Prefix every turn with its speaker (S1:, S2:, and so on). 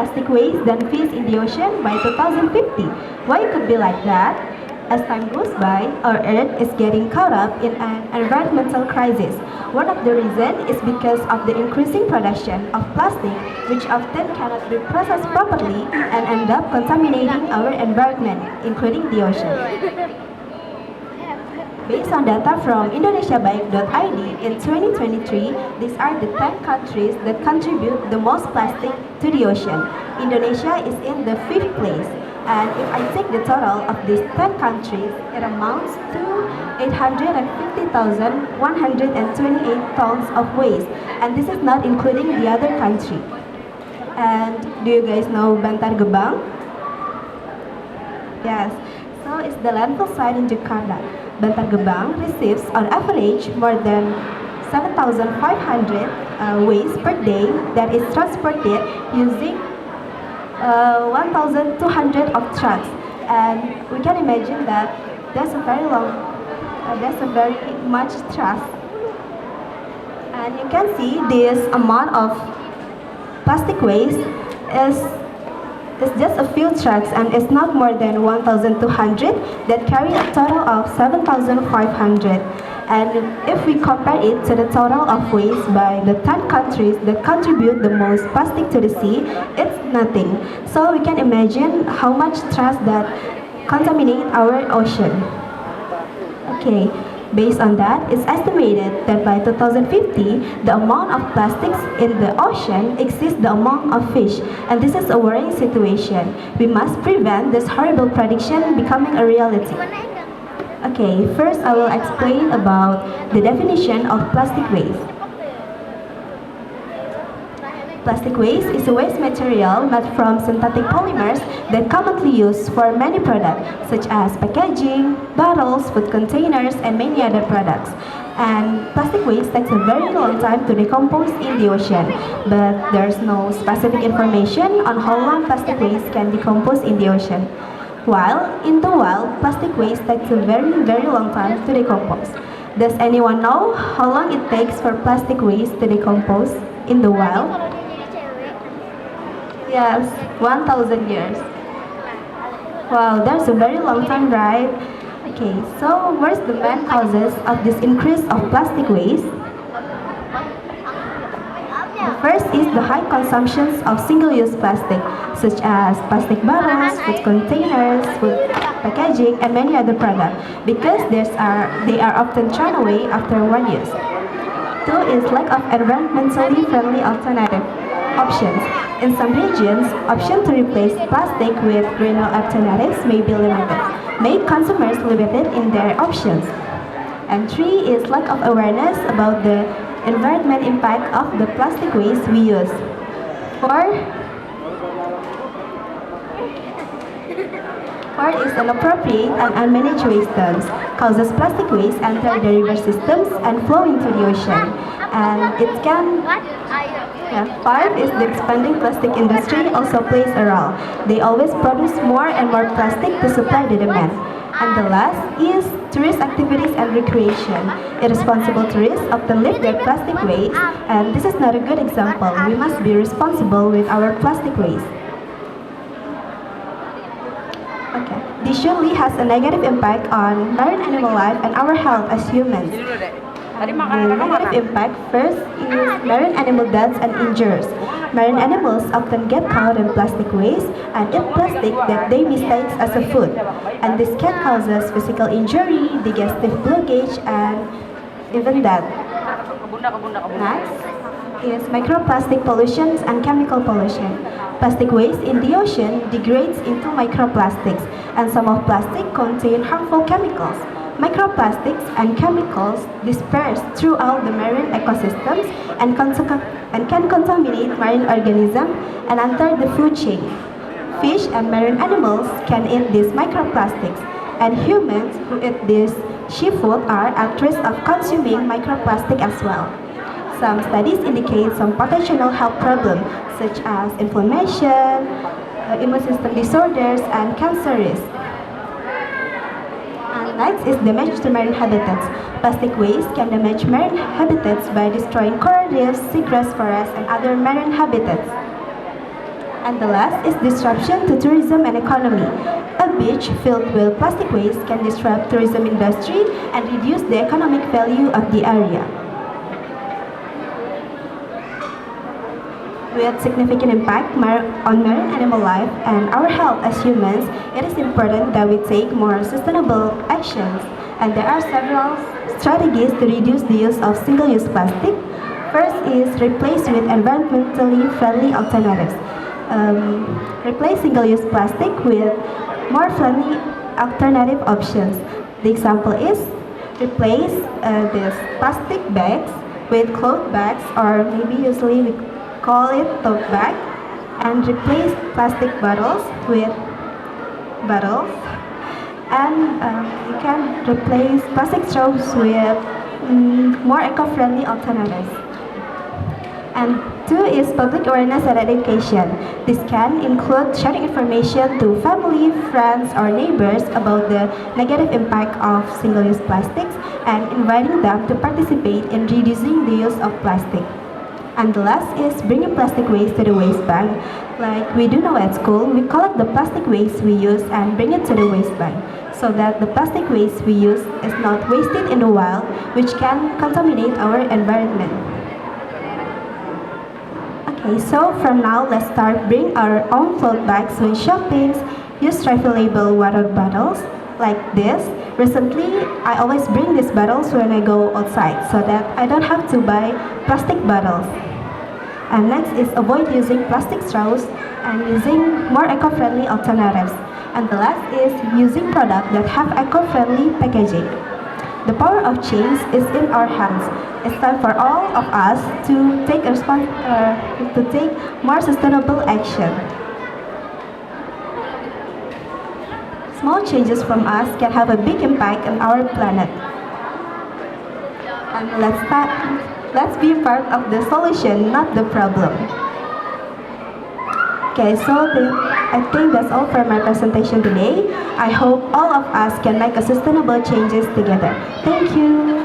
S1: plastic waste than fish in the ocean by 2050. Why it could be like that? As time goes by, our Earth is getting caught up in an environmental crisis. One of the reasons is because of the increasing production of plastic, which often cannot be processed properly and end up contaminating our environment, including the ocean. Based on data from indonesiabaik.id in 2023, these are the 10 countries that contribute the most plastic to the ocean. Indonesia is in the 5th place. And if I take the total of these 10 countries, it amounts to 850,128 tons of waste. And this is not including the other country. And do you guys know Bantar Gebang? Yes. So it's the landfill site in Jakarta. Bantar Gebang receives on average more than 7,500 waste per day that is transported using 1,200 of trucks, and we can imagine that that's a very much trucks. And you can see this amount of plastic waste is just a few trucks, and it's not more than 1,200 that carry a total of 7,500. And if we compare it to the total of waste by the 10 countries that contribute the most plastic to the sea, it's nothing. So we can imagine how much trash that contaminate our ocean. Okay, based on that, it's estimated that by 2050, the amount of plastics in the ocean exceeds the amount of fish. And this is a worrying situation. We must prevent this horrible prediction becoming a reality. Okay, first I will explain about the definition of plastic waste. Plastic waste is a waste material made from synthetic polymers that commonly used for many products, such as packaging, bottles, food containers, and many other products. And plastic waste takes a very long time to decompose in the ocean, but there's no specific information on how long plastic waste can decompose in the ocean. While in the wild, plastic waste takes a very long time to decompose. Does anyone know how long it takes for plastic waste to decompose in the wild? Yes, 1,000 years. Wow, that's a very long time, right? Okay, so what's the main causes of this increase of plastic waste? The first is the high consumptions of single-use plastic, such as plastic bottles, food containers, food packaging, and many other products, because they are often thrown away after one use. Two is lack of environmentally friendly alternative options. In some regions, options to replace plastic with greener alternatives may be limited, make consumers limited in their options. And three is lack of awareness about the environment impact of the plastic waste we use. Four is inappropriate and unmanaged waste dumps, causes plastic waste enter the river systems and flow into the ocean. And it can... Five is the expanding plastic industry also plays a role. They always produce more and more plastic to supply the demand. And the last is tourist activities and recreation. Irresponsible tourists often leave their plastic waste, and this is not a good example. We must be responsible with our plastic waste. Okay. This surely has a negative impact on marine animal life and our health as humans. The negative impact first is marine animal deaths and injuries. Marine animals often get caught in plastic waste and eat plastic that they mistake as a food. And this can cause us physical injury, digestive blockage, and even death. Next is microplastic pollution and chemical pollution. Plastic waste in the ocean degrades into microplastics, and some of plastic contain harmful chemicals. Microplastics and chemicals disperse throughout the marine ecosystems and can contaminate marine organisms and enter the food chain. Fish and marine animals can eat these microplastics, and humans who eat this seafood are at risk of consuming microplastic as well. Some studies indicate some potential health problems such as inflammation, immune system disorders, and cancer risk. Next is damage to marine habitats. Plastic waste can damage marine habitats by destroying coral reefs, seagrass forests, and other marine habitats. And the last is disruption to tourism and economy. A beach filled with plastic waste can disrupt tourism industry and reduce the economic value of the area. With significant impact on marine animal life and our health as humans, it is important that we take more sustainable actions. And there are several strategies to reduce the use of single-use plastic. First is replace with environmentally friendly alternatives. Replace single-use plastic with more friendly alternative options. The example is replace these plastic bags with cloth bags, or maybe usually we call it tote bag, and replace plastic bottles with bottles. And you can replace plastic straws with more eco-friendly alternatives. And two is public awareness and education. This can include sharing information to family, friends, or neighbors about the negative impact of single-use plastics and inviting them to participate in reducing the use of plastic. And the last is bringing plastic waste to the waste bank. Like we do know at school, we collect the plastic waste we use and bring it to the waste bank so that the plastic waste we use is not wasted in the wild, which can contaminate our environment. Okay, so from now, let's start bring our own cloth bags when shopping. Use refillable water bottles like this. Recently, I always bring these bottles when I go outside so that I don't have to buy plastic bottles. And next is avoid using plastic straws and using more eco-friendly alternatives. And the last is using products that have eco-friendly packaging. The power of change is in our hands. It's time for all of us to take more sustainable action. Small changes from us can have a big impact on our planet. And let's be part of the solution, not the problem. Okay, so I think that's all for my presentation today. I hope all of us can make a sustainable changes together. Thank you.